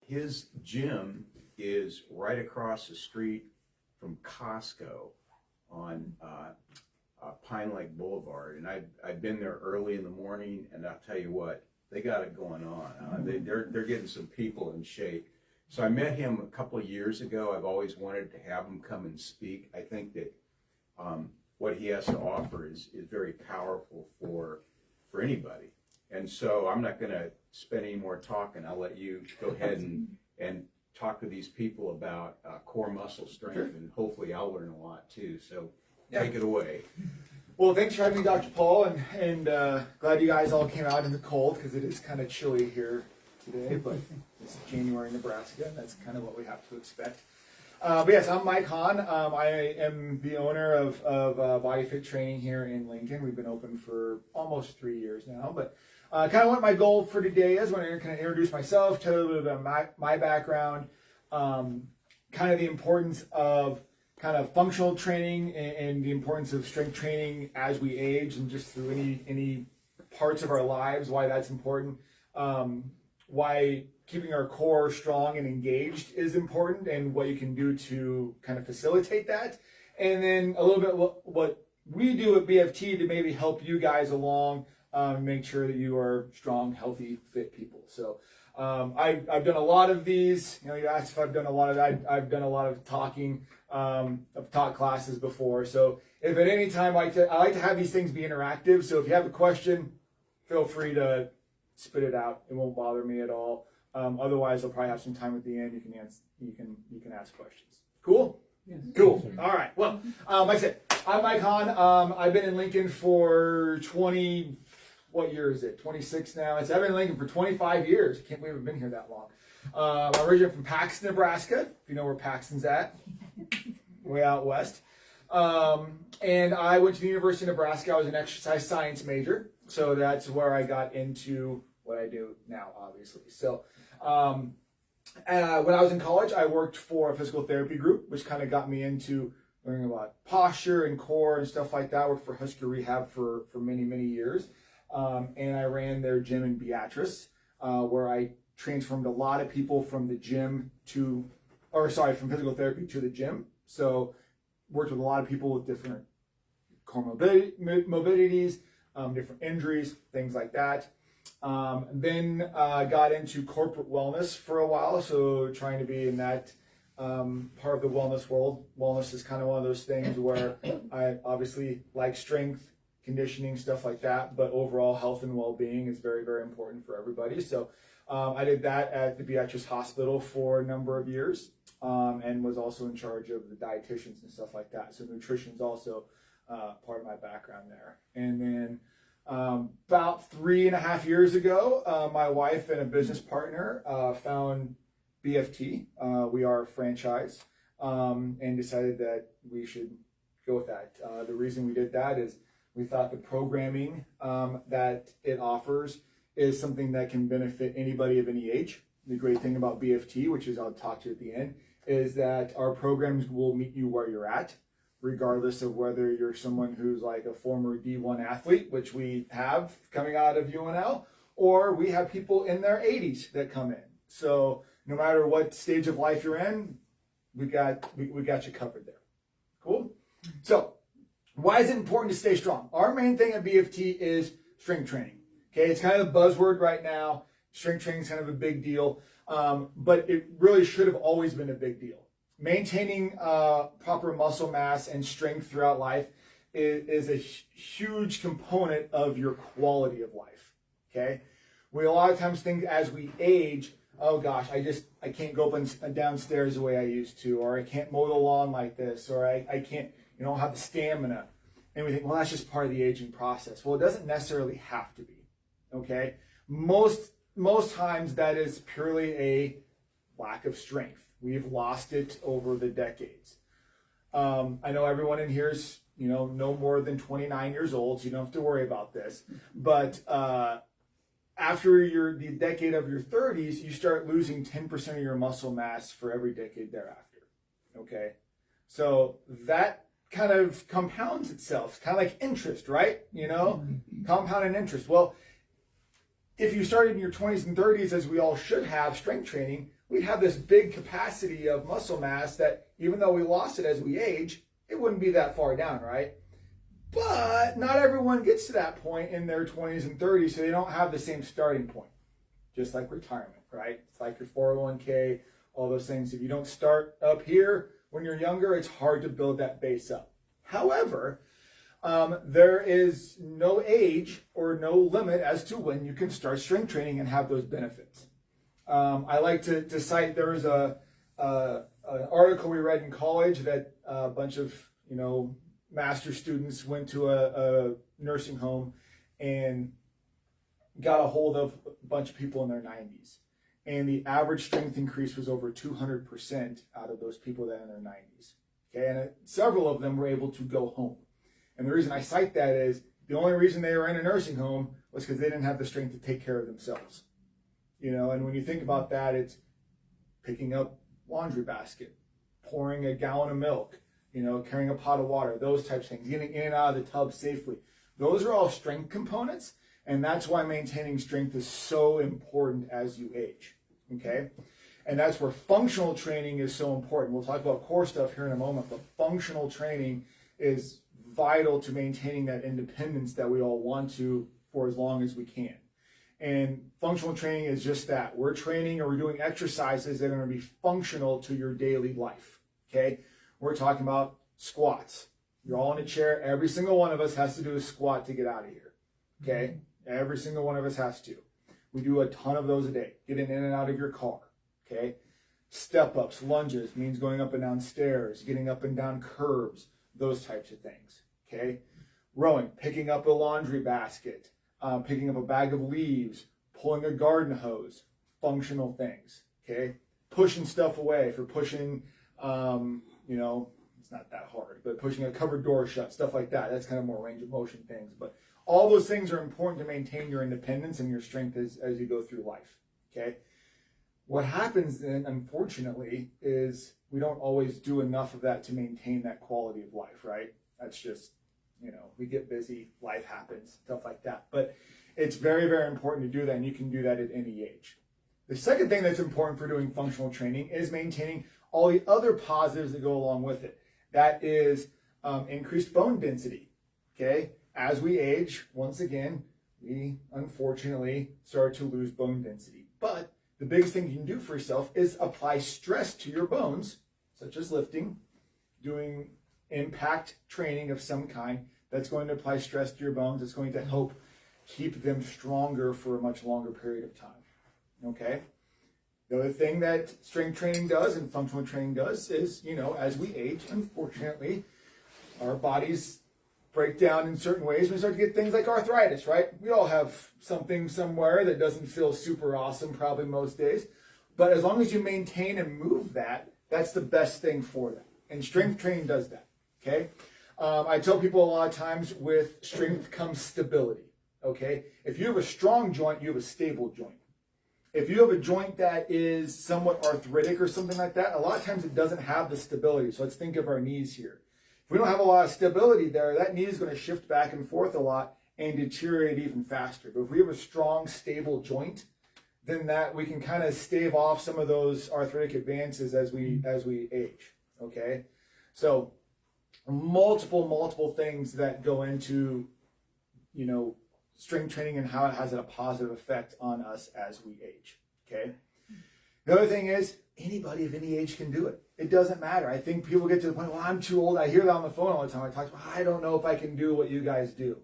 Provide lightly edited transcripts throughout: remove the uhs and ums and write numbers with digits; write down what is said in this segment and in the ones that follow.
his gym is right across the street from Costco on Pine Lake Boulevard, and I've been there early in the morning, and I'll tell you what, they got it going on. They're getting some people in shape. So I met him a couple of years ago. I've always wanted to have him come and speak. I think that what he has to offer is very powerful for anybody. And so I'm not going to spend any more talking. I'll let you go ahead and talk to these people about core muscle strength, and hopefully I'll learn a lot too. So take it away. Well, thanks for having me, Dr. Paul, and glad you guys all came out in the cold, because it is kind of chilly here today, but it's January in Nebraska, and that's kind of what we have to expect. But yes, I'm Mike Hahn. I am the owner of Body Fit Training here in Lincoln. We've been open for almost 3 years now, but kind of what my goal for today is. I want to kind of introduce myself, tell you a little bit about my background, kind of the importance of kind of functional training and the importance of strength training as we age and just through any parts of our lives, why that's important, why keeping our core strong and engaged is important, and what you can do to kind of facilitate that. And then a little bit what we do at BFT to maybe help you guys along, make sure that you are strong, healthy, fit people. So I've done a lot of these. You know, you asked if I've done a lot of that. I've done a lot of talking. I've taught classes before. So if at any time I like to have these things be interactive. So if you have a question, feel free to spit it out. It won't bother me at all. Otherwise, I'll probably have some time at the end. You can ask questions. Cool? Yes. Cool. All right. Well, like I said, I'm Mike Hahn. I've been in Lincoln for 20, what year is it? 26 now. I've been in Lincoln for 25 years. I can't believe I've been here that long. I'm originally from Paxton, Nebraska, if you know where Paxton's at, way out west. And I went to the University of Nebraska. I was an exercise science major. So that's where I got into what I do now, obviously. So when I was in college, I worked for a physical therapy group, which kind of got me into learning about posture and core and stuff like that. I worked for Husker Rehab for many, many years. And I ran their gym in Beatrice, where I transformed a lot of people from from physical therapy to the gym. So worked with a lot of people with different comorbidities, different injuries, things like that. Then got into corporate wellness for a while, so trying to be in that part of the wellness world. Wellness is kind of one of those things where I obviously like strength, conditioning, stuff like that, but overall health and well-being is very, very important for everybody. So I did that at the Beatrice Hospital for a number of years, and was also in charge of the dietitians and stuff like that. So nutrition is also part of my background there. And then about 3.5 years ago, my wife and a business partner found BFT. We are a franchise, and decided that we should go with that. The reason we did that is we thought the programming that it offers is something that can benefit anybody of any age. The great thing about BFT, which is I'll talk to you at the end, is that our programs will meet you where you're at, regardless of whether you're someone who's like a former D1 athlete, which we have coming out of UNL, or we have people in their 80s that come in. So no matter what stage of life you're in, we got you covered there. Cool? So why is it important to stay strong? Our main thing at BFT is strength training. Okay, it's kind of the buzzword right now. Strength training is kind of a big deal, but it really should have always been a big deal. Maintaining proper muscle mass and strength throughout life is a huge component of your quality of life. Okay, we a lot of times think as we age, oh gosh, I can't go up and downstairs the way I used to, or I can't mow the lawn like this, or I can't, have the stamina. And we think, well, that's just part of the aging process. Well, it doesn't necessarily have to be. Okay, most times that is purely a lack of strength. We've lost it over the decades. I know everyone in here is, no more than 29 years old, so you don't have to worry about this. But after the decade of your 30s, you start losing 10% of your muscle mass for every decade thereafter. Okay, so that kind of compounds itself, kind of like interest, right? Compounding interest. Well, if you started in your 20s and 30s, as we all should have, strength training, we'd have this big capacity of muscle mass that even though we lost it as we age, it wouldn't be that far down, right? But not everyone gets to that point in their 20s and 30s, so they don't have the same starting point. Just like retirement, right? It's like your 401k, all those things. If you don't start up here when you're younger, it's hard to build that base up. However, there is no age or no limit as to when you can start strength training and have those benefits. I like to cite, there was an article we read in college that a bunch of, master students went to a nursing home and got a hold of a bunch of people in their 90s. And the average strength increase was over 200% out of those people that are in their 90s. Okay, and several of them were able to go home. And the reason I cite that is the only reason they were in a nursing home was because they didn't have the strength to take care of themselves. And when you think about that, it's picking up laundry basket, pouring a gallon of milk, carrying a pot of water, those types of things, getting in and out of the tub safely. Those are all strength components, and that's why maintaining strength is so important as you age, okay? And that's where functional training is so important. We'll talk about core stuff here in a moment, but functional training is vital to maintaining that independence that we all want to for as long as we can. And functional training is just that. We're training or we're doing exercises that are going to be functional to your daily life, okay? We're talking about squats. You're all in a chair. Every single one of us has to do a squat to get out of here, okay? Every single one of us has to. We do a ton of those a day. Getting in and out of your car, okay? Step-ups, lunges, means going up and down stairs, getting up and down curbs, those types of things, okay? Rowing, picking up a laundry basket, picking up a bag of leaves, pulling a garden hose, functional things, okay? Pushing stuff away. If you're pushing, it's not that hard, but pushing a covered door shut, stuff like that, that's kind of more range of motion things. But all those things are important to maintain your independence and your strength as you go through life, okay? What happens then, unfortunately, is we don't always do enough of that to maintain that quality of life, right? That's just, we get busy, life happens, stuff like that. But it's very, very important to do that, and you can do that at any age. The second thing that's important for doing functional training is maintaining all the other positives that go along with it. That is increased bone density, okay? As we age, once again, we unfortunately start to lose bone density. But the biggest thing you can do for yourself is apply stress to your bones, such as lifting, doing impact training of some kind. That's going to apply stress to your bones. It's going to help keep them stronger for a much longer period of time, okay? The other thing that strength training does and functional training does is, as we age, unfortunately, our bodies break down in certain ways. We start to get things like arthritis, right? We all have something somewhere that doesn't feel super awesome probably most days. But as long as you maintain and move that, that's the best thing for that. And strength training does that, okay? I tell people a lot of times with strength comes stability, okay? If you have a strong joint, you have a stable joint. If you have a joint that is somewhat arthritic or something like that, a lot of times it doesn't have the stability. So let's think of our knees here. If we don't have a lot of stability there, that knee is going to shift back and forth a lot and deteriorate even faster. But if we have a strong, stable joint, then that we can kind of stave off some of those arthritic advances as we age, okay? So multiple things that go into, strength training and how it has a positive effect on us as we age, okay? The other thing is anybody of any age can do it. It doesn't matter. I think people get to the point, well, I'm too old. I hear that on the phone all the time. I talk about, I don't know if I can do what you guys do.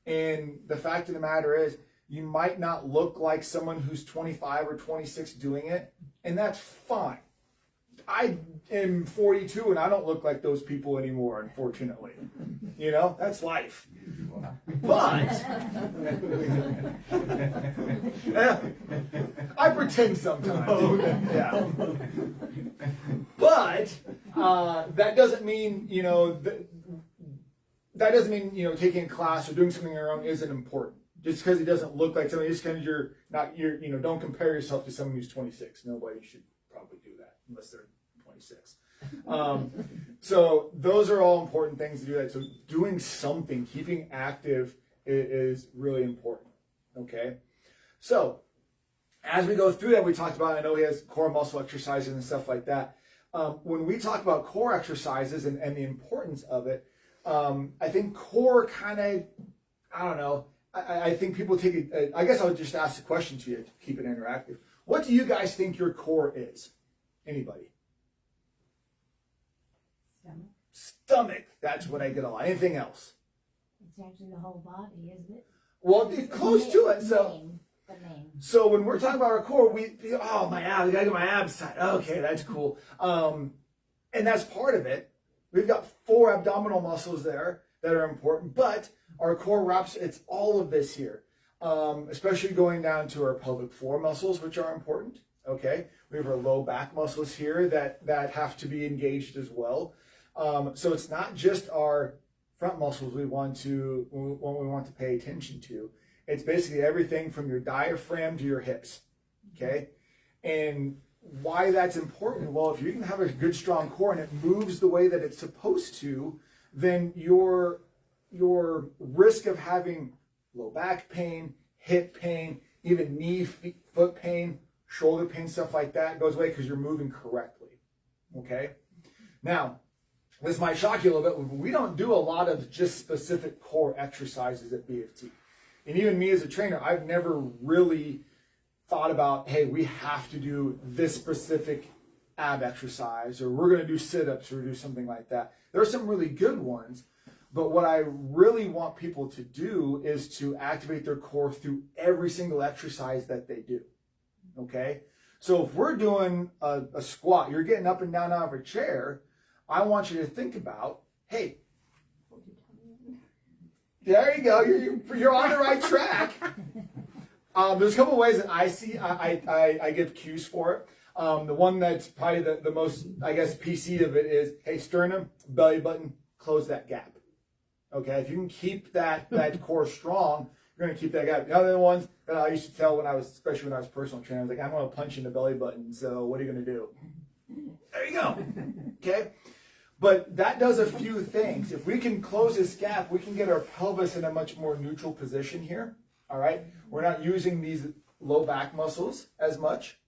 And the fact of the matter is, you might not look like someone who's 25 or 26 doing it, and that's fine. I am 42 and I don't look like those people anymore, unfortunately. That's life. But I pretend sometimes. Yeah. But that doesn't mean, that doesn't mean, taking a class or doing something on your own isn't important. Just because it doesn't look like somebody, just because you're don't compare yourself to someone who's 26. Nobody should probably do that unless they're 26. So those are all important things to do that. So doing something, keeping active is really important. Okay. So as we go through that, we talked about, I know he has core muscle exercises and stuff like that. When we talk about core exercises and the importance of it, I think core kind of, I don't know, I think people take it, I guess I would just ask the question to you to keep it interactive. What do you guys think your core is? Anybody? Stomach. That's what I get a lot. Anything else? It's actually the whole body, isn't it? Well, it's close to it. So when we're talking about our core, my abs, I gotta get my abs tight. Okay, that's cool. And that's part of it. We've got 4 abdominal muscles there that are important, but our core wraps, it's all of this here. Especially going down to our pelvic floor muscles, which are important. Okay, we have our low back muscles here that have to be engaged as well. So it's not just our front muscles we want to pay attention to. It's basically everything from your diaphragm to your hips. Okay, and why that's important? Well, if you can have a good strong core and it moves the way that it's supposed to, then your risk of having low back pain, hip pain, even knee, foot pain, shoulder pain, stuff like that goes away because you're moving correctly. Okay? Now, this might shock you a little bit, but we don't do a lot of just specific core exercises at BFT. And even me as a trainer, I've never really thought about, hey, we have to do this specific ab exercise, or we're going to do sit-ups or do something like that. There are some really good ones, but what I really want people to do is to activate their core through every single exercise that they do. Okay? So if we're doing a squat, you're getting up and down out of a chair, I want you to think about, hey, there you go, you're on the right track. There's a couple ways that I see, I give cues for it. The one that's probably the most, I guess, PC of it is, hey, sternum, belly button, close that gap. Okay, if you can keep that core strong, you're going to keep that gap. The other ones that I used to tell especially when I was personal trainer, I was like, I'm going to punch in the belly button, so what are you going to do? There you go. Okay? But that does a few things. If we can close this gap, we can get our pelvis in a much more neutral position here. All right? We're not using these low back muscles as much.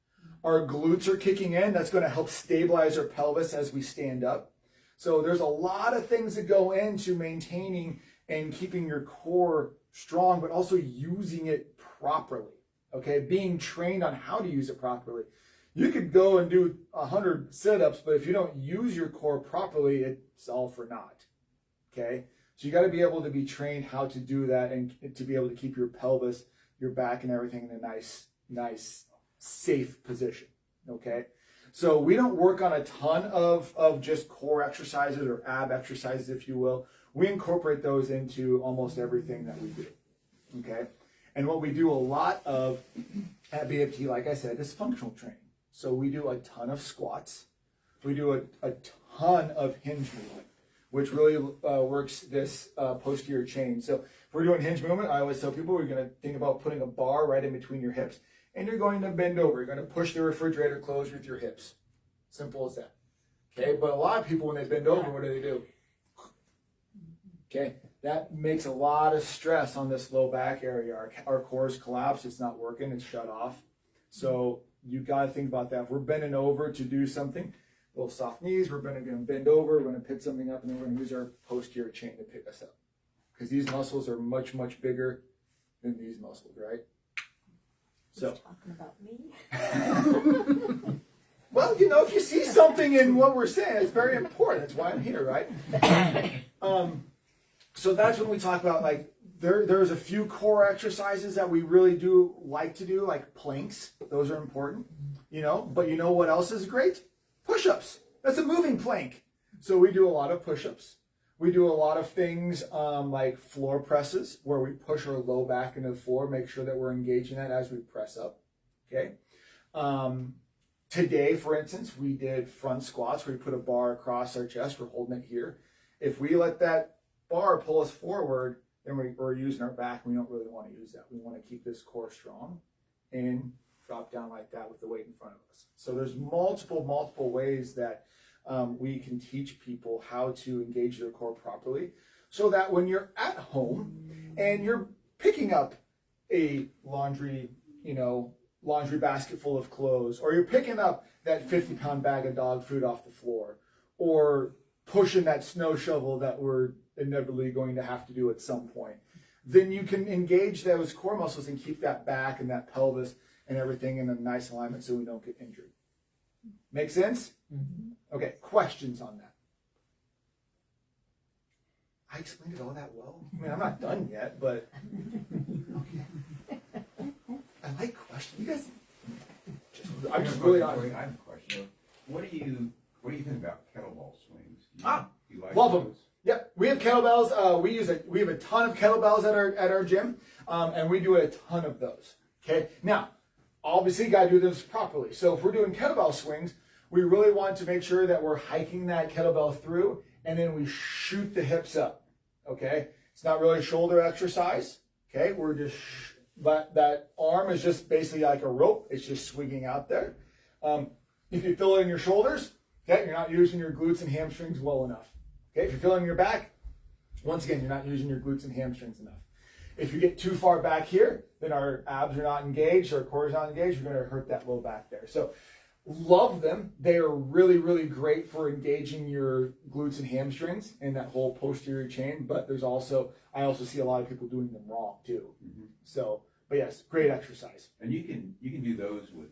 Our glutes are kicking in. That's going to help stabilize our pelvis as we stand up. So there's a lot of things that go into maintaining and keeping your core strong, but also using it properly. Okay? Being trained on how to use it properly. You could go and do 100 sit-ups, but if you don't use your core properly, it's all for naught. Okay? So you got to be able to be trained how to do that and to be able to keep your pelvis, your back, and everything in a nice, safe position. Okay? So we don't work on a ton of just core exercises or ab exercises, if you will. We incorporate those into almost everything that we do. Okay? And what we do a lot of at BFT, like I said, is functional training. So we do a ton of squats. We do a ton of hinge movement, which really works this posterior chain. So if we're doing hinge movement, I always tell people we're going to think about putting a bar right in between your hips, and you're going to bend over. You're going to push the refrigerator closed with your hips. Simple as that. Okay, but a lot of people, when they bend over, what do? Okay, that makes a lot of stress on this low back area. Our core's collapsed. It's not working. It's shut off. So you got to think about that. If we're bending over to do something, little soft knees, we're going to bend over, we're going to pick something up, and then we're going to use our posterior chain to pick us up. Because these muscles are much, much bigger than these muscles, right? So talking about me. Well, if you see something in what we're saying, it's very important. That's why I'm here, right? So that's when we talk about, like, there's a few core exercises that we really do like to do, like planks. Those are important, But you know what else is great? Push-ups. That's a moving plank. So we do a lot of push-ups. We do a lot of things like floor presses, where we push our low back into the floor, make sure that we're engaging that as we press up. Okay. Today, for instance, we did front squats where we put a bar across our chest. We're holding it here. If we let that bar pull us forward, then we're using our back. We don't really want to use that. We want to keep this core strong and drop down like that with the weight in front of us. So there's multiple ways that we can teach people how to engage their core properly, so that when you're at home and you're picking up a laundry, laundry basket full of clothes, or you're picking up that 50-pound bag of dog food off the floor, or pushing that snow shovel that we're inevitably going to have to do at some point, then you can engage those core muscles and keep that back and that pelvis and everything in a nice alignment so we don't get injured. Make sense? Mm-hmm. Okay, questions on that? I explained it all that well. I mean, I'm not done yet, but okay. I like questions. You guys, I'm just really I have a question. What do you think about kettlebell swings? Do you like love them. those? Yep, we have kettlebells. We have a ton of kettlebells at our gym, and we do a ton of those. Okay, now obviously you got to do this properly. So if we're doing kettlebell swings, we really want to make sure that we're hiking that kettlebell through, and then we shoot the hips up. Okay, it's not really a shoulder exercise. Okay, we're just but that arm is just basically like a rope. It's just swinging out there. If you feel it in your shoulders, okay, you're not using your glutes and hamstrings well enough. Okay, if you're feeling your back, once again, you're not using your glutes and hamstrings enough. If you get too far back here, then our abs are not engaged, our core is not engaged, you're going to hurt that low back there. So love them. They are really, really great for engaging your glutes and hamstrings and that whole posterior chain, but I also see a lot of people doing them wrong too. Mm-hmm. So, but yes, great exercise. And you can do those with,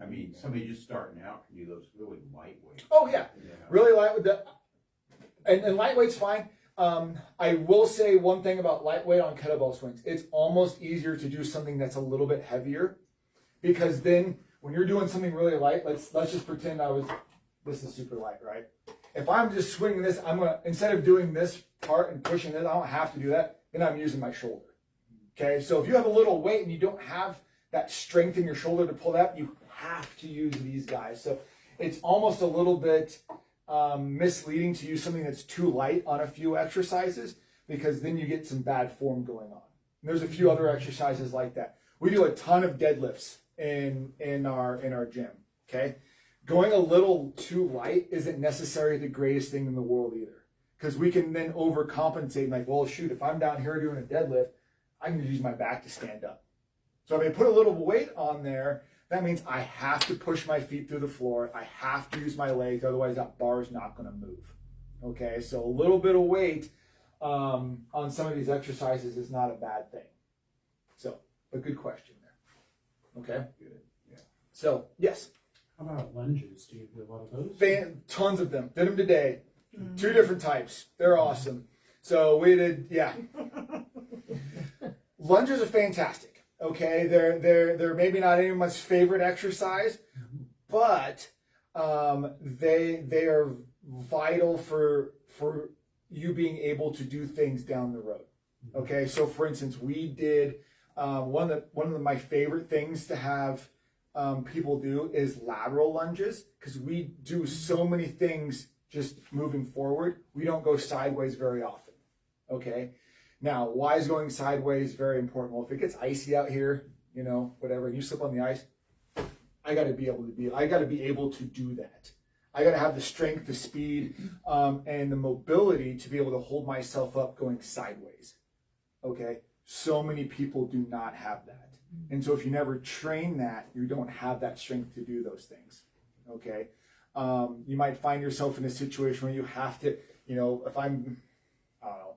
I mean, somebody just starting out can do those really lightweight. Oh yeah, Yeah. really light with the, and lightweight's fine. I will say one thing about lightweight on kettlebell swings. It's almost easier to do something that's a little bit heavier, because then when you're doing something really light, let's just pretend this is super light, right? If I'm just swinging this, instead of doing this part and pushing this, I don't have to do that, then I'm using my shoulder. Okay, so if you have a little weight and you don't have that strength in your shoulder to pull that up, you have to use these guys. So it's almost a little bit misleading to use something that's too light on a few exercises, because then you get some bad form going on. And there's a few other exercises like that. We do a ton of deadlifts in our gym. Okay, going a little too light isn't necessarily the greatest thing in the world either, because we can then overcompensate. Like, well, shoot, if I'm down here doing a deadlift, I can use my back to stand up. So if I put a little weight on there, that means I have to push my feet through the floor. I have to use my legs, otherwise that bar is not going to move. Okay, so a little bit of weight on some of these exercises is not a bad thing. So, a good question there. Okay? Good. Yeah. So, yes. How about lunges? Do you do a lot of those? Tons of them. Did them today. 2 different types. They're awesome. So, we did, yeah. Lunges are fantastic. Okay, they're maybe not anyone's favorite exercise, but they are vital for you being able to do things down the road. Okay, so for instance, we did one of my favorite things to have people do is lateral lunges, because we do so many things just moving forward. We don't go sideways very often. Okay. Now, why is going sideways very important? Well, if it gets icy out here, whatever, and you slip on the ice, I got to be able to do that. I got to have the strength, the speed, and the mobility to be able to hold myself up going sideways. Okay, so many people do not have that, and so if you never train that, you don't have that strength to do those things. Okay, you might find yourself in a situation where you have to, if I'm, I don't know,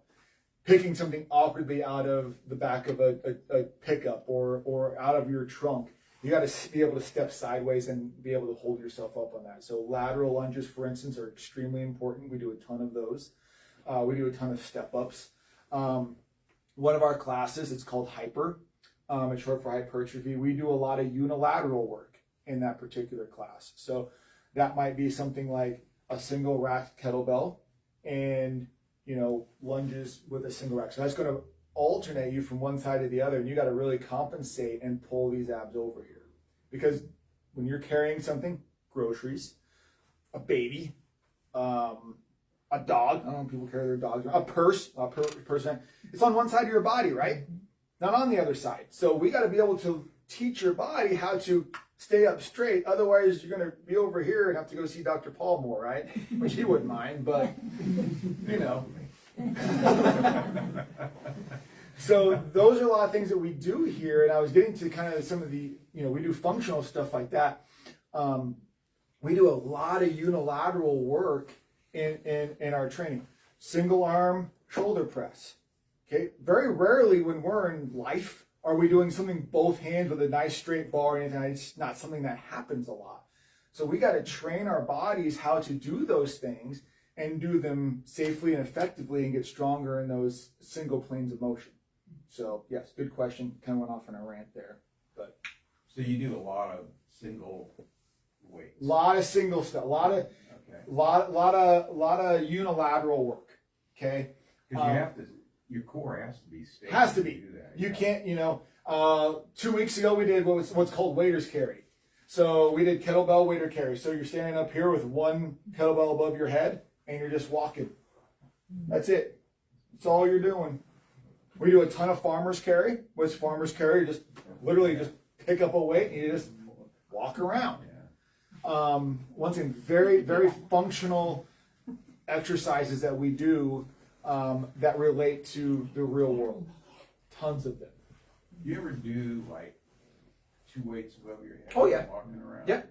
picking something awkwardly out of the back of a pickup or out of your trunk, you got to be able to step sideways and be able to hold yourself up on that. So lateral lunges, for instance, are extremely important. We do a ton of those. We do a ton of step-ups. One of our classes, it's called Hyper. It's short for hypertrophy. We do a lot of unilateral work in that particular class. So that might be something like a single rack kettlebell and lunges with a single rack. So that's going to alternate you from one side to the other, and you got to really compensate and pull these abs over here. Because when you're carrying something, groceries, a baby, a dog, I don't know, people carry their dogs, a purse, it's on one side of your body, right? Not on the other side. So we got to be able to teach your body how to stay up straight. Otherwise, you're going to be over here and have to go see Dr. Paul more, right? Which he wouldn't mind, but, So those are a lot of things that we do here. And I was getting to kind of some of the, we do functional stuff like that. We do a lot of unilateral work in our training. Single arm shoulder press. Okay. Very rarely when we're in life are we doing something both hands with a nice straight bar or anything. It's not something that happens a lot. So we got to train our bodies how to do those things and do them safely and effectively and get stronger in those single planes of motion. So yes, good question. Kind of went off on a rant there, but. So you do a lot of single weights. A lot of single stuff. A lot of unilateral work. Okay. Because you have to, your core has to be stable. Has to be. Do that, You can't. 2 weeks ago we did what's called waiter's carry. So we did kettlebell waiter carry. So you're standing up here with one kettlebell above your head and you're just walking. That's it. That's all you're doing. We do a ton of farmer's carry. What's farmer's carry? Just literally just pick up a weight and you just walk around. One thing, very, very functional exercises that we do that relate to the real world. Tons of them. You ever do like 2 weights above your head? Oh, yeah. Walking around? Yeah.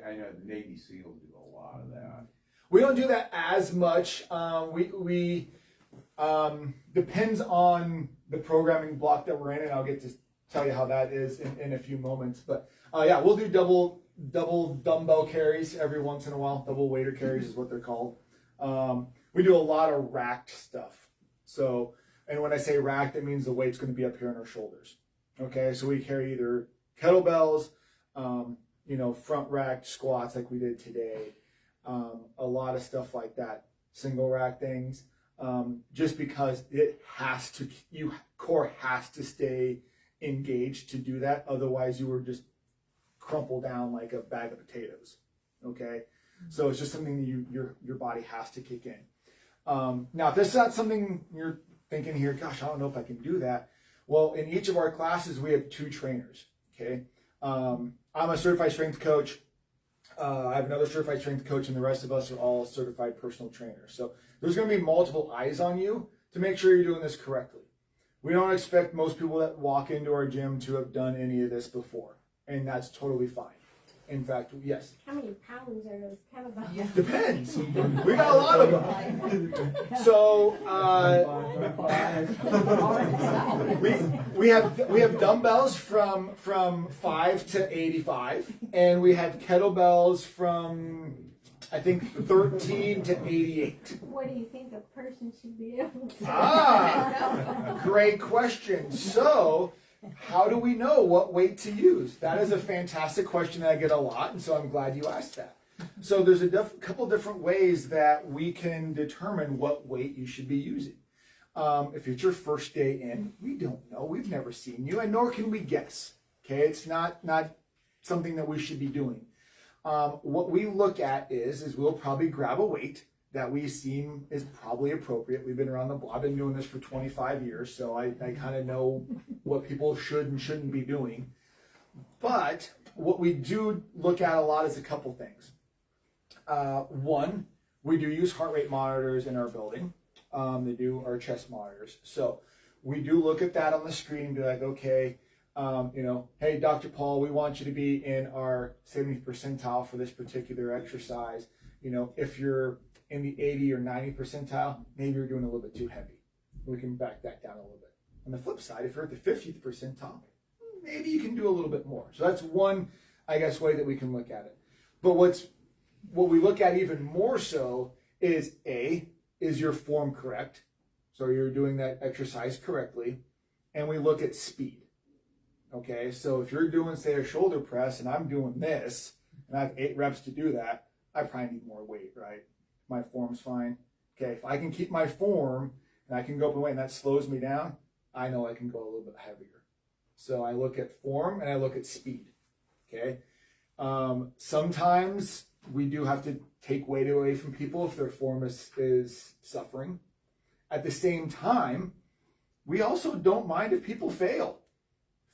I know the Navy SEALs do a lot of that. We don't do that as much. We depends on the programming block that we're in, and I'll get to tell you how that is in a few moments. But yeah, we'll do double dumbbell carries every once in a while. Double waiter carries is what they're called. We do a lot of racked stuff. So, and when I say racked, it means the weight's going to be up here on our shoulders. Okay, so we carry either kettlebells, front racked squats like we did today. A lot of stuff like that, single rack things. Just because your core has to stay engaged to do that. Otherwise, you were just crumple down like a bag of potatoes. Okay, so it's just something that your body has to kick in. Now, if this is not something you're thinking here, gosh, I don't know if I can do that. Well, in each of our classes, we have 2 trainers. Okay, I'm a certified strength coach. I have another certified strength coach, and the rest of us are all certified personal trainers. So there's going to be multiple eyes on you to make sure you're doing this correctly. We don't expect most people that walk into our gym to have done any of this before, and that's totally fine. In fact, yes. How many pounds are those kettlebells? Yeah. Depends. We got a lot of them. So we have dumbbells from 5 to 85, and we have kettlebells from I think 13 to 88. What do you think a person should be able to? Great question. So, how do we know what weight to use? That is a fantastic question that I get a lot, and so I'm glad you asked that. So there's a couple different ways that we can determine what weight you should be using. If it's your first day in, we don't know. We've never seen you, and nor can we guess. Okay, it's not something that we should be doing. What we look at is we'll probably grab a weight that we seem is probably appropriate. We've been around the block. I've been doing this for 25 years, so I kind of know what people should and shouldn't be doing. But what we do look at a lot is a couple things. One, we do use heart rate monitors in our building. They do our chest monitors. So we do look at that on the screen and be like, okay, hey, Dr. Paul, we want you to be in our 70th percentile for this particular exercise. If you're in the 80 or 90 percentile, maybe you're doing a little bit too heavy. We can back that down a little bit. On the flip side, if you're at the 50th percentile, maybe you can do a little bit more. So that's one, I guess, way that we can look at it. But what we look at even more so is is your form correct? So you're doing that exercise correctly. And we look at speed. Okay, so if you're doing, say, a shoulder press and I'm doing this, and I have 8 reps to do that, I probably need more weight, right? My form's fine. Okay, if I can keep my form and I can go up and weight and that slows me down, I know I can go a little bit heavier. So I look at form and I look at speed. Okay, sometimes we do have to take weight away from people if their form is suffering. At the same time, we also don't mind if people fail.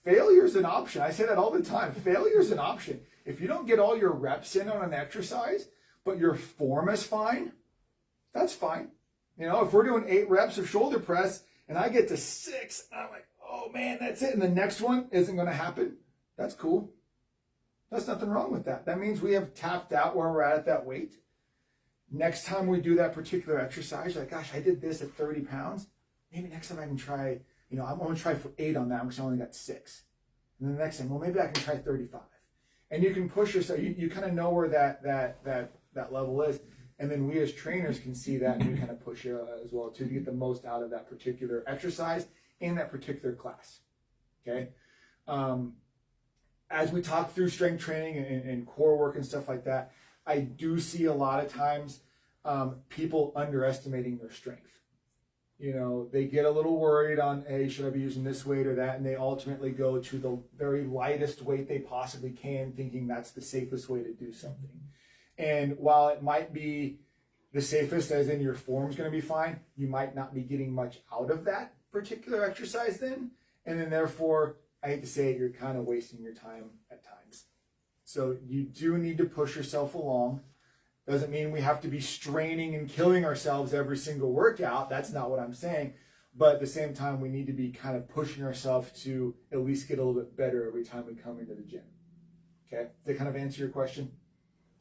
Failure is an option. I say that all the time. Failure is an option. If you don't get all your reps in on an exercise, but your form is fine, that's fine. If we're doing 8 reps of shoulder press and I get to 6, and I'm like, oh man, that's it. And the next one isn't going to happen. That's cool. There's nothing wrong with that. That means we have tapped out where we're at that weight. Next time we do that particular exercise, like, gosh, I did this at 30 pounds. Maybe next time I can try, I'm going to try for 8 on that because I only got 6. And then the next time, well, maybe I can try 35. And you can push yourself. You kind of know where that level is. And then we as trainers can see that, and we kind of push you as well too, to get the most out of that particular exercise in that particular class. Okay. As we talk through strength training and core work and stuff like that, I do see a lot of times people underestimating their strength. They get a little worried on, hey, should I be using this weight or that? And they ultimately go to the very lightest weight they possibly can, thinking that's the safest way to do something. And while it might be the safest, as in your form's going to be fine, you might not be getting much out of that particular exercise then. And then therefore, I hate to say it, you're kind of wasting your time at times. So you do need to push yourself along. Doesn't mean we have to be straining and killing ourselves every single workout. That's not what I'm saying. But at the same time, we need to be kind of pushing ourselves to at least get a little bit better every time we come into the gym. Okay? Does that kind of answer your question?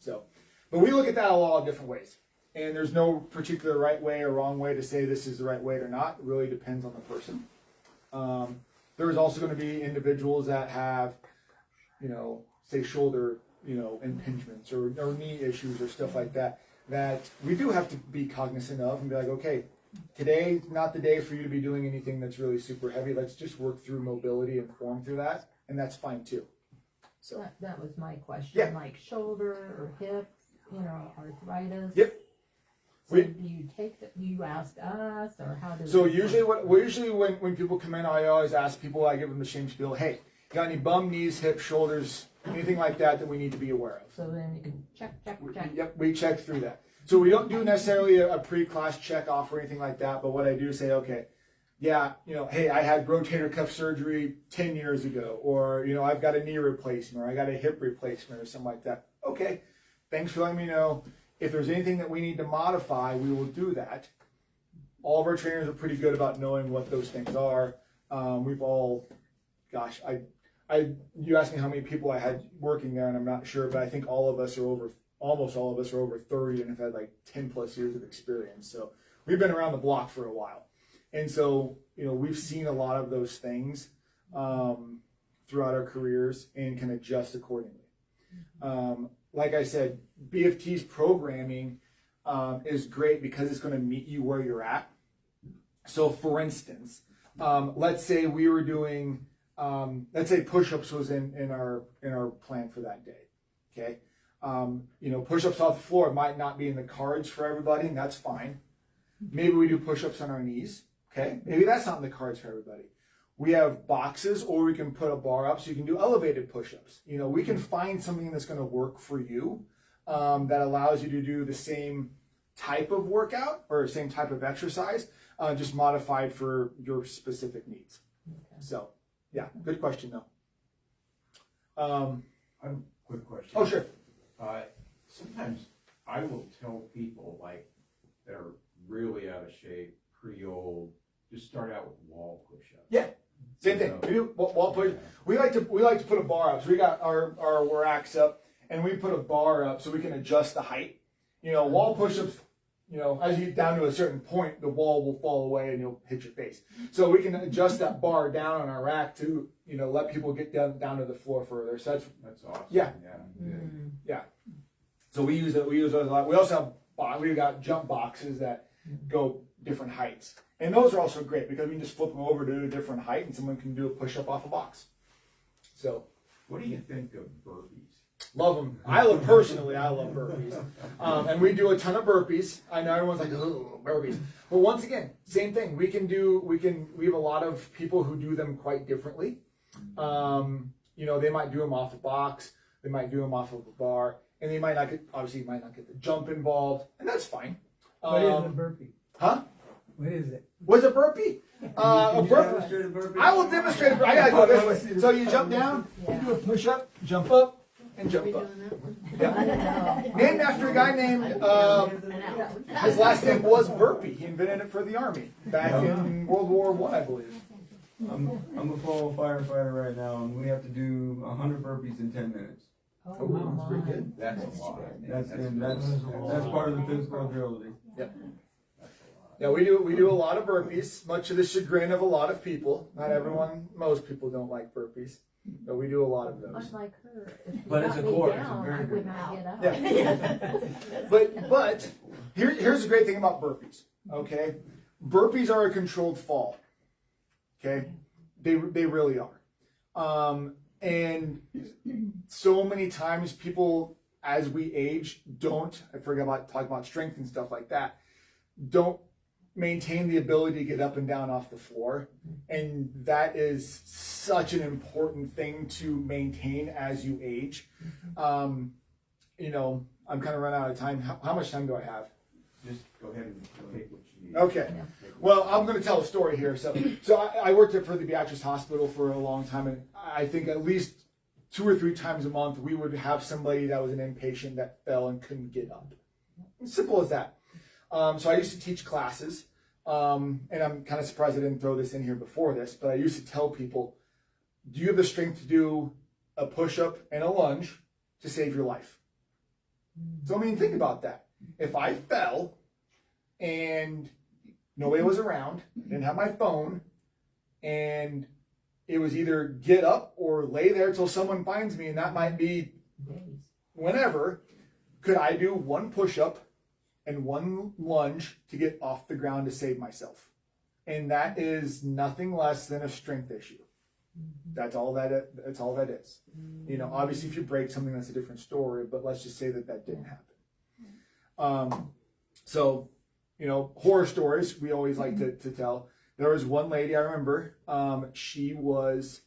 But we look at that a lot of different ways. And there's no particular right way or wrong way to say this is the right way or not. It really depends on the person. There's also going to be individuals that have, say shoulder, impingements or knee issues or stuff like that, that we do have to be cognizant of and be like, okay, today's not the day for you to be doing anything that's really super heavy. Let's just work through mobility and form through that. And that's fine too. So that was my question. Yeah. Like shoulder or hips, arthritis. Yep. So do you you ask us, or how does so usually when people come in, I always ask people, I give them the same spiel, hey, got any bum, knees, hips, shoulders, anything like that we need to be aware of? So then you can check. Yep, we check through that. So we don't do necessarily a pre-class check off or anything like that, but what I do is say, okay, yeah, hey, I had rotator cuff surgery 10 years ago, or, I've got a knee replacement, or I got a hip replacement or something like that. Okay, thanks for letting me know. If there's anything that we need to modify, we will do that. All of our trainers are pretty good about knowing what those things are. We've all, gosh, you asked me how many people I had working there, and I'm not sure, but I think almost all of us are over 30 and have had like 10 plus years of experience. So we've been around the block for a while. And so, we've seen a lot of those things throughout our careers and can adjust accordingly. Like I said, BFT's programming is great because it's going to meet you where you're at. So for instance, let's say we were doing, let's say push-ups was in our plan for that day. Okay. Push-ups off the floor might not be in the cards for everybody, and that's fine. Maybe we do push-ups on our knees. Okay. Maybe that's not in the cards for everybody. We have boxes, or we can put a bar up so you can do elevated push-ups. We can find something that's going to work for you that allows you to do the same type of workout or same type of exercise, just modified for your specific needs. Okay. So, yeah, good question though. I have a quick question. Oh, sure. Sometimes I will tell people that are really out of shape, pretty old, just start out with wall push-ups. Yeah. Same thing. We do wall push. We like to put a bar up. So we got our racks up, and we put a bar up so we can adjust the height. Wall push-ups. As you get down to a certain point, the wall will fall away and you'll hit your face. So we can adjust that bar down on our rack to let people get down to the floor further. So that's awesome. Yeah. Yeah. So we use those a lot. We also we've got jump boxes that go different heights. And those are also great because we can just flip them over to a different height and someone can do a push-up off a box. So, what do you think of burpees? Love them. I love burpees. And we do a ton of burpees. I know everyone's like, oh, burpees. But once again, same thing. We have a lot of people who do them quite differently. They might do them off a box. They might do them off of a bar. And they might not get the jump involved. And that's fine. What is a burpee? Huh? What is it? What's a burpee? A burpee. I will demonstrate a burpee. I gotta go this way. So you jump down, you do a push up, jump up, and jump up. I don't know. Named after a guy named, his last name was Burpee. He invented it for the Army back in World War I believe. I'm a full firefighter right now, and we have to do 100 burpees in 10 minutes. Oh, That's pretty my. good. That's a lot. That's part of the physical agility. Yeah, we do a lot of burpees, much to the chagrin of a lot of people. Not everyone, most people don't like burpees, but we do a lot of those. Unlike her. If you But it's got a me core, it's a down, very I good would not get up. Yeah. But here's the great thing about burpees. Okay, burpees are a controlled fall. Okay, they really are. And so many times people, as we age, I forget about talking about strength and stuff like that, don't maintain the ability to get up and down off the floor. And that is such an important thing to maintain as you age. I'm kind of running out of time. How much time do I have? Just go ahead and take what you need. Okay. Well, I'm going to tell a story here. So I worked for the Beatrice Hospital for a long time, and I think at least 2 or 3 times a month we would have somebody that was an inpatient that fell and couldn't get up. Simple as that. So I used to teach classes, and I'm kind of surprised I didn't throw this in here before this, but I used to tell people, do you have the strength to do a push-up and a lunge to save your life? So think about that. If I fell and nobody was around, didn't have my phone, and it was either get up or lay there till someone finds me, and that might be whenever, could I do one push-up and one lunge to get off the ground to save myself? And that is nothing less than a strength issue. That's all that is. Obviously if you break something, that's a different story, but let's just say that didn't happen. Horror stories we always like to tell. There was one lady I remember, she was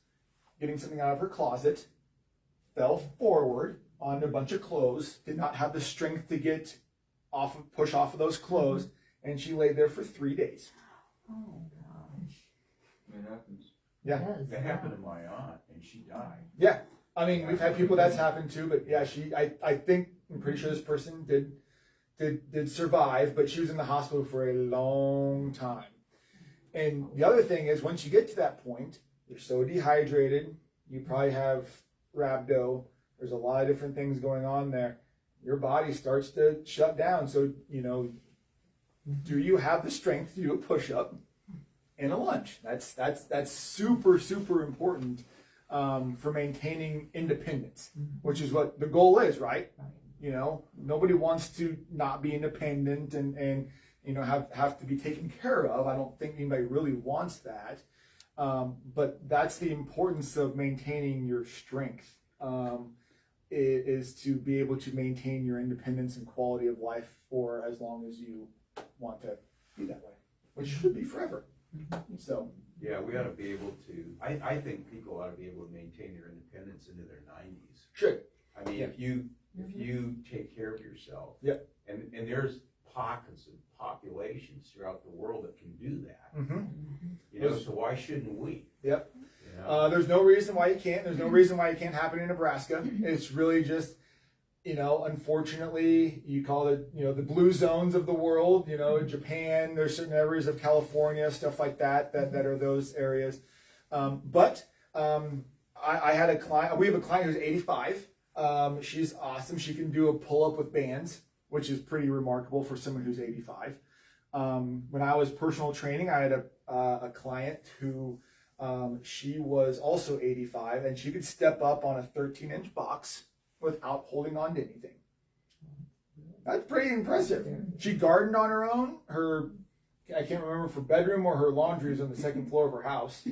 getting something out of her closet, fell forward onto a bunch of clothes, did not have the strength to get push off of those clothes, and she laid there for 3 days. Oh, gosh. It happens. Yeah. That happened to my aunt, and she died. Yeah. We've had people that's happened to, but yeah, I'm pretty sure this person did survive, but she was in the hospital for a long time. And the other thing is, once you get to that point, you're so dehydrated, you probably have rhabdo, there's a lot of different things going on there. Your body starts to shut down. So, do you have the strength to do a push-up and a lunge? That's super, super important for maintaining independence, which is what the goal is, right? Nobody wants to not be independent and have to be taken care of. I don't think anybody really wants that. But that's the importance of maintaining your strength. Is to be able to maintain your independence and quality of life for as long as you want to be that way, which should be forever. So Yeah, we ought to be able to, I think people ought to be able to maintain their independence into their 90s. should. I mean, if you take care of yourself. Yep. And there's pockets of populations throughout the world that can do that. Mm-hmm. So why shouldn't we? Yep. There's no reason why you can't. There's no reason why it can't happen in Nebraska. It's really just, unfortunately, you call it, the blue zones of the world, Japan, there's certain areas of California, stuff like that are those areas. But I had a client, we have a client who's 85. She's awesome. She can do a pull-up with bands, which is pretty remarkable for someone who's 85. When I was personal training, I had a client who, she was also 85, and she could step up on a 13-inch box without holding on to anything. That's pretty impressive. She gardened on her own. I can't remember if her bedroom or her laundry is on the second floor of her house.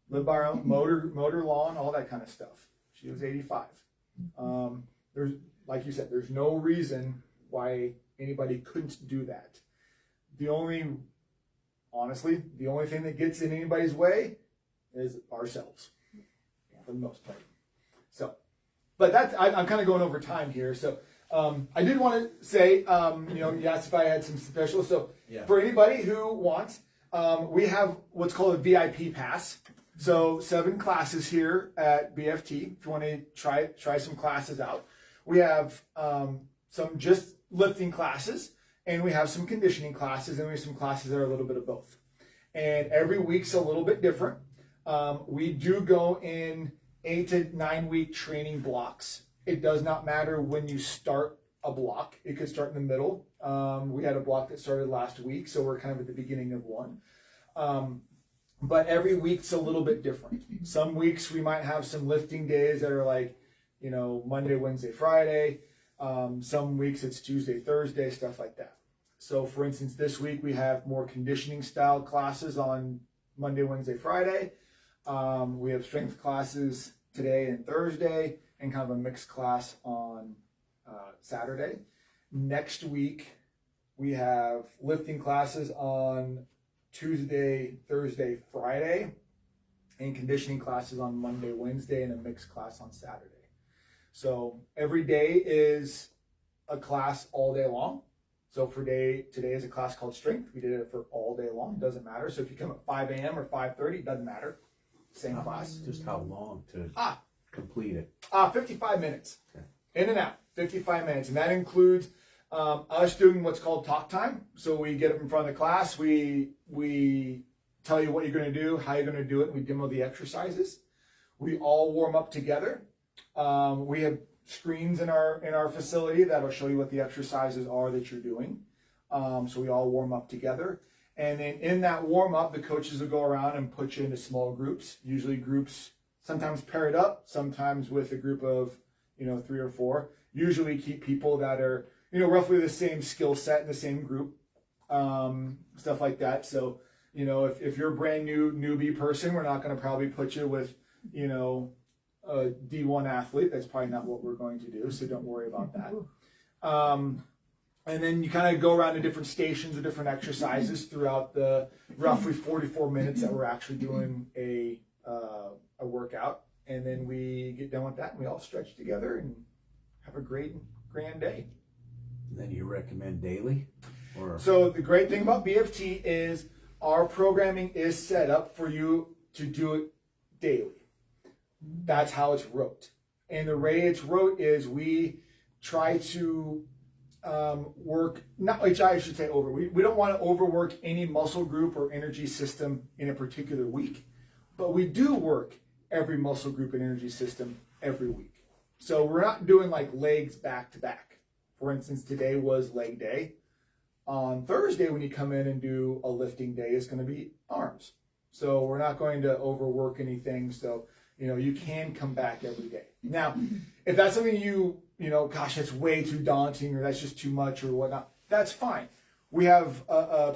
Lived by her own, mowed her lawn, all that kind of stuff. She was 85. There's, like you said, there's no reason why anybody couldn't do that. Honestly, the only thing that gets in anybody's way is ourselves, for the most part. So, but I'm kind of going over time here. So, I did want to say, you asked if I had some specials. So, for anybody who wants, we have what's called a VIP pass. So 7 classes here at BFT. If you want to try some classes out, we have some just lifting classes, and we have some conditioning classes, and we have some classes that are a little bit of both. And every week's a little bit different. We do go in 8 to 9 week training blocks. It does not matter when you start a block. It could start in the middle. We had a block that started last week, so we're kind of at the beginning of one. But every week's a little bit different. Some weeks we might have some lifting days that are like, Monday, Wednesday, Friday. Some weeks it's Tuesday, Thursday, stuff like that. So for instance, this week we have more conditioning style classes on Monday, Wednesday, Friday. We have strength classes today and Thursday, and kind of a mixed class on Saturday. Next week we have lifting classes on Tuesday, Thursday, Friday, and conditioning classes on Monday, Wednesday, and a mixed class on Saturday. So every day is a class all day long. So today is a class called strength. We did it for all day long. Doesn't matter. So if you come at 5 a.m. or 5:30, doesn't matter. Same class. Just how long to complete it? 55 minutes. Okay. In and out. 55 minutes. And that includes us doing what's called talk time. So we get up in front of the class. We tell you what you're going to do, how you're going to do it. And we demo the exercises. We all warm up together. We have screens in our facility that'll show you what the exercises are that you're doing. So we all warm up together. And then in that warm up, the coaches will go around and put you into small groups, usually groups sometimes paired up, sometimes with a group of, 3 or 4. Usually keep people that are, roughly the same skill set in the same group, stuff like that. So, if you're a brand new newbie person, we're not going to probably put you with, a D1 athlete. That's probably not what we're going to do. So don't worry about that. And then you kind of go around to different stations of different exercises throughout the roughly 44 minutes that we're actually doing a workout. And then we get done with that and we all stretch together and have a grand day. Then you recommend daily? So the great thing about BFT is our programming is set up for you to do it daily. That's how it's wrote. And the way it's wrote is we try to work, not which I should say over. We don't want to overwork any muscle group or energy system in a particular week, but we do work every muscle group and energy system every week. So we're not doing like legs back to back. For instance, today was leg day. On Thursday, when you come in and do a lifting day, it's going to be arms. So we're not going to overwork anything. So, you can come back every day. Now, if that's something gosh, that's way too daunting or that's just too much or whatnot, that's fine. We have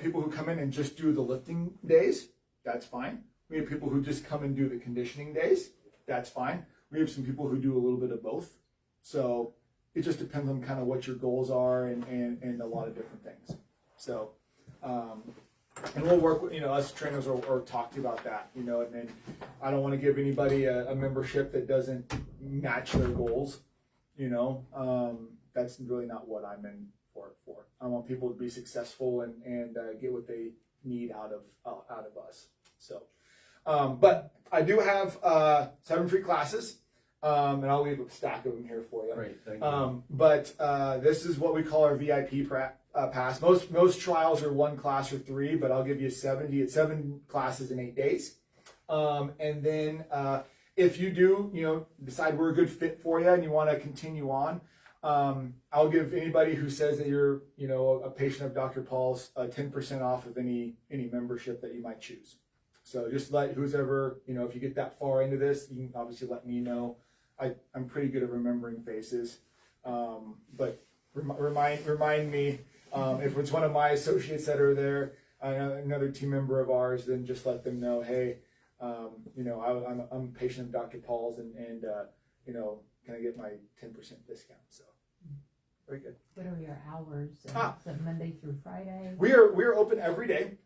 people who come in and just do the lifting days. That's fine. We have people who just come and do the conditioning days. That's fine. We have some people who do a little bit of both. So it just depends on kind of what your goals are and a lot of different things. So, and we'll work with, us trainers or talk to you about that, and then I don't want to give anybody a membership that doesn't match their goals, that's really not what I'm in for it for. I want people to be successful and get what they need out of us. So, but I do have 7 free classes, and I'll leave a stack of them here for you. Great, thank you. But this is what we call our VIP pass. Most trials are 1 class or 3, but I'll give you 7 classes in 8 days. And then if you do, decide we're a good fit for you and you want to continue on, I'll give anybody who says that you're, a patient of Dr. Paul's 10% off of any membership that you might choose. So just let who's ever, if you get that far into this, you can obviously let me know. I'm pretty good at remembering faces, but remind me if it's one of my associates that are there, another team member of ours, then just let them know, hey, I'm a patient of Dr. Paul's, and can I get my 10% discount? So very good. What are your hours? Is it Monday through Friday? We are open every day.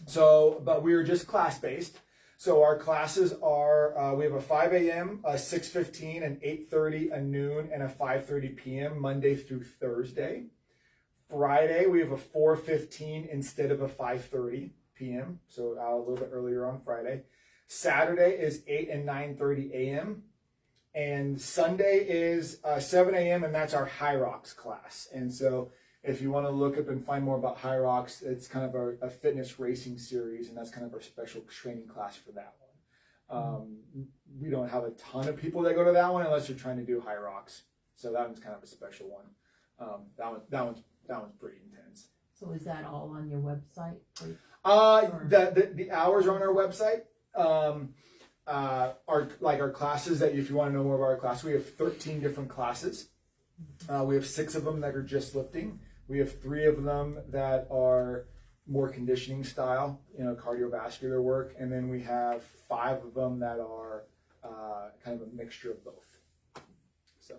So, but we are just class based. So our classes are, we have a 5 a.m., a 6:15, an 8:30, a noon, and a 5:30 p.m. Monday through Thursday. Friday, we have a 4:15 instead of a 5:30 p.m. So a little bit earlier on Friday. Saturday is 8 and 9:30 a.m. And Sunday is 7 a.m. and that's our High Rocks class. And so if you want to look up and find more about High Rocks, it's kind of a fitness racing series, and that's kind of our special training class for that one. We don't have a ton of people that go to that one unless you're trying to do High Rocks. So that one's kind of a special one. That one's pretty intense. So is that all on your website? The hours are on our website. Our classes that if you want to know more about our class, we have 13 different classes. We have 6 of them that are just lifting. We have 3 of them that are more conditioning style, cardiovascular work, and then we have 5 of them that are kind of a mixture of both. So,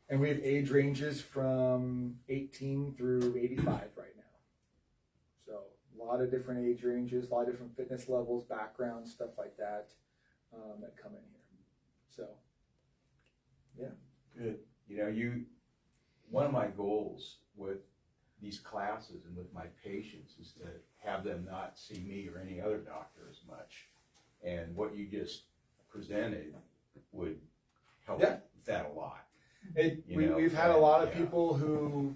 and we have age ranges from 18 through 85 right now. So a lot of different age ranges, a lot of different fitness levels, backgrounds, stuff like that that come in here. So, yeah. Good. One of my goals with these classes and with my patients is to have them not see me or any other doctor as much. And what you just presented would help that a lot. We've had a lot of people who,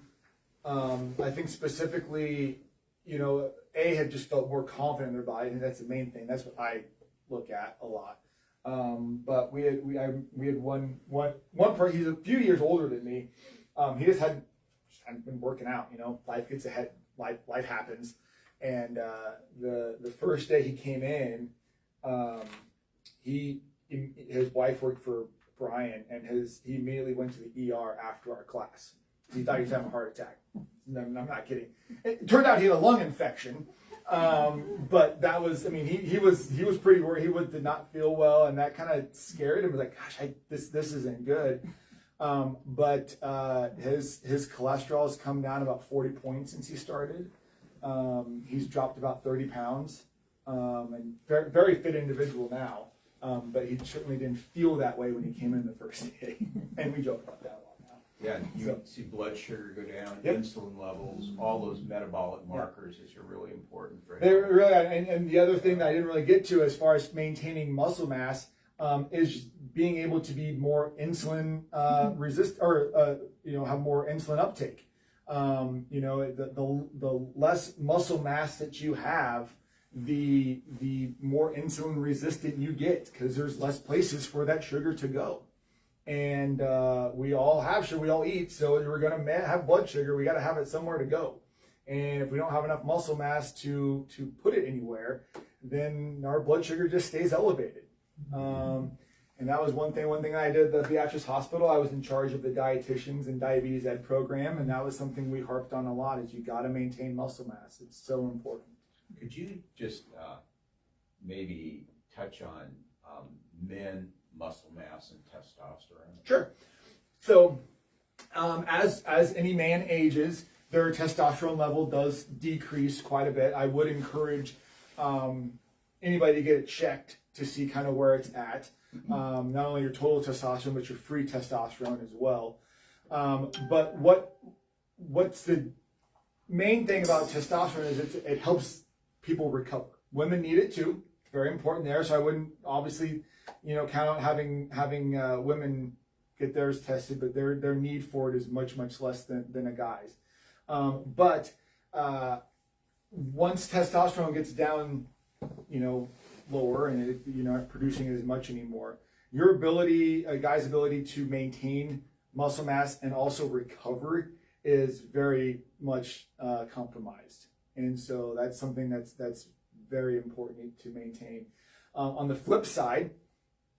I think specifically, have just felt more confident in their body, and that's the main thing. That's what I look at a lot. But we had one person. He's a few years older than me. He just hadn't been working out. Life gets ahead. Life happens. And the first day he came in, his wife worked for Brian, and he immediately went to the ER after our class. He thought he was having a heart attack. No, I'm not kidding. It turned out he had a lung infection. But that was, he was pretty worried. He did not feel well, and that kind of scared him. He was like, gosh, this isn't good. But his cholesterol has come down about 40 points since he started. He's dropped about 30 pounds, and very, very fit individual now. But he certainly didn't feel that way when he came in the first day. And we joke about that a lot now. Yeah, you see blood sugar go down, insulin levels, all those metabolic markers that are really important for him. They're really, and the other thing that I didn't really get to as far as maintaining muscle mass is being able to be more insulin resist, or have more insulin uptake. The less muscle mass that you have, the more insulin resistant you get, because there's less places for that sugar to go. And we all have sugar, we all eat, so if we're going to have blood sugar, we got to have it somewhere to go. And if we don't have enough muscle mass to put it anywhere, then our blood sugar just stays elevated. And that was one thing I did at the Beatrice Hospital. I was in charge of the dietitians and diabetes ed program, and that was something we harped on a lot, is you got to maintain muscle mass. It's so important. Could you just maybe touch on men, muscle mass, and testosterone? Sure. So as any man ages, their testosterone level does decrease quite a bit. I would encourage anybody to get it checked to see kind of where it's at. Not only your total testosterone, but your free testosterone as well. But what's the main thing about testosterone is it helps people recover. Women need it too. Very important there. So I wouldn't obviously, count on having women get theirs tested, but their need for it is much less than a guy's. But once testosterone gets down, lower, and you're not producing it as much anymore, your ability, a guy's ability to maintain muscle mass and also recover is very much compromised. And so that's something that's very important to maintain. On the flip side,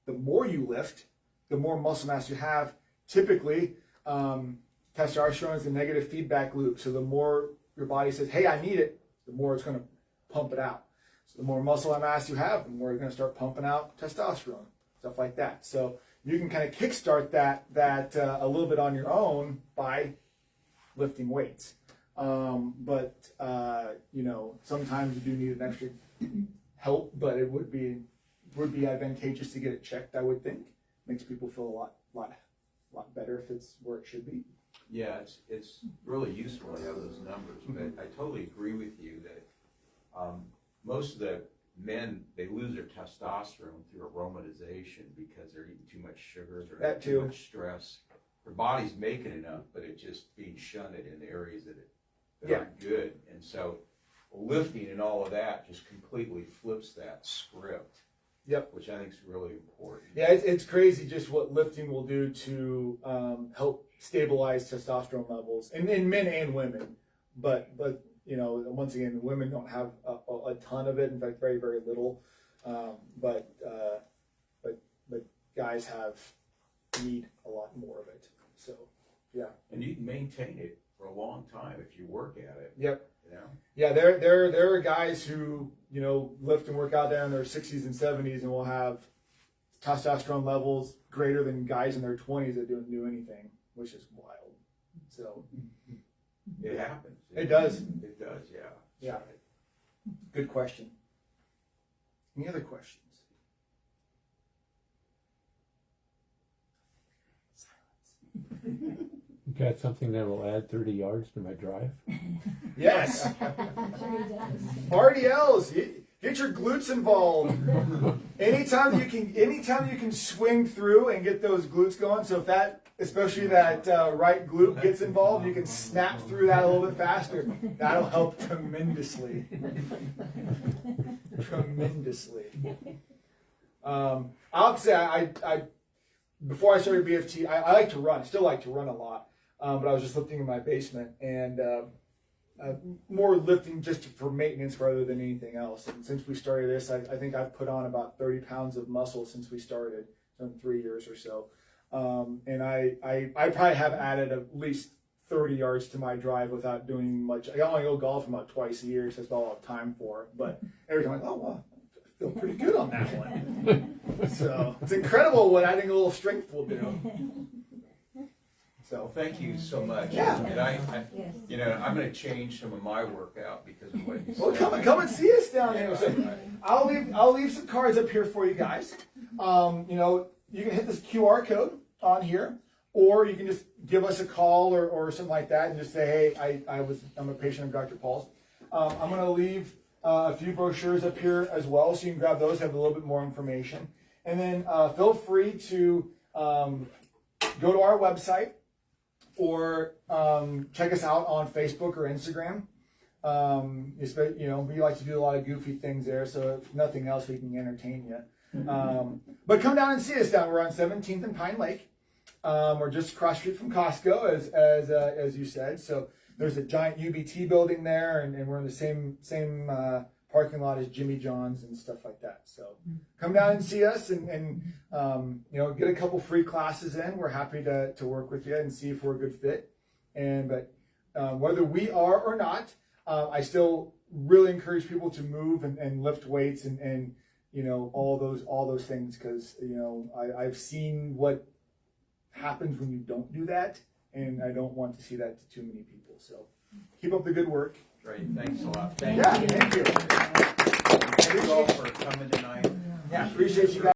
the more you lift, the more muscle mass you have. Typically, testosterone is a negative feedback loop. So the more your body says, hey, I need it, the more it's going to pump it out. So the more muscle mass you have, the more you're going to start pumping out testosterone, stuff like that. So you can kind of kickstart that a little bit on your own by lifting weights. But sometimes you do need an extra help, but it would be advantageous to get it checked, I would think. Makes people feel a lot better if it's where it should be. Yeah, it's really useful to have those numbers, but I totally agree with you that most of the men, they lose their testosterone through aromatization because they're eating too much sugar, they're That under too too. much stress. Their body's making enough, but it's just being shunted in the areas that Yeah. aren't good. And so lifting and all of that just completely flips that script. Yep. Which I think is really important. Yeah, it's crazy just what lifting will do to help stabilize testosterone levels in men and women. But you know, once again, women don't have a ton of it. In fact, very, very little. But guys need a lot more of it. So, yeah. And you can maintain it for a long time if you work at it. Yep. You know? Yeah, there are guys who, you know, lift and work out there in their 60s and 70s and will have testosterone levels greater than guys in their 20s that don't do anything, which is wild. So It happens. It does. It does, yeah. Yeah. That's right. Good question. Any other questions? You got something that will add 30 yards to my drive? Yes. Sure he does. RDLs, get your glutes involved. Anytime you can swing through and get those glutes going. So if that, especially that right glute gets involved, you can snap through that a little bit faster. That'll help tremendously. Tremendously. I'll say I before I started BFT, I like to run. I still like to run a lot, but I was just lifting in my basement and more lifting just for maintenance rather than anything else. And since we started this, I think I've put on about 30 pounds of muscle since we started, in 3 years or so. And I probably have added at least 30 yards to my drive without doing much. I only go golf about twice a year, so that's all I have time for. But every time I'm like, oh, wow, I feel pretty good on that one. So it's incredible what adding a little strength will do. Well, So thank you so much. Yeah. And I Yes. you know, I'm going to change some of my workout because of what you well, said. come and see us down there. So Yeah. I'll leave some cards up here for you guys. You know, you can hit this QR code on here, or you can just give us a call or something like that and just say, hey, I'm a patient of Dr. Paul's. I'm going to leave a few brochures up here as well, so you can grab those, have a little bit more information. And then feel free to go to our website or check us out on Facebook or Instagram. You know, we like to do a lot of goofy things there, so if nothing else, we can entertain you. But come down and see us down. We're on 17th and Pine Lake. We're just across the street from Costco, as you said. So there's a giant UBT building there, and we're in the same parking lot as Jimmy John's and stuff like that. So come down and see us, and you know, get a couple free classes in. We're happy to work with you and see if we're a good fit. But whether we are or not, I still really encourage people to move and lift weights and you know, all those things, because you know, I've seen what happens when you don't do that, and I don't want to see that to too many people. So keep up the good work. Great. Thanks a lot. Thank you. Thank you all for coming tonight. Yeah, appreciate you guys.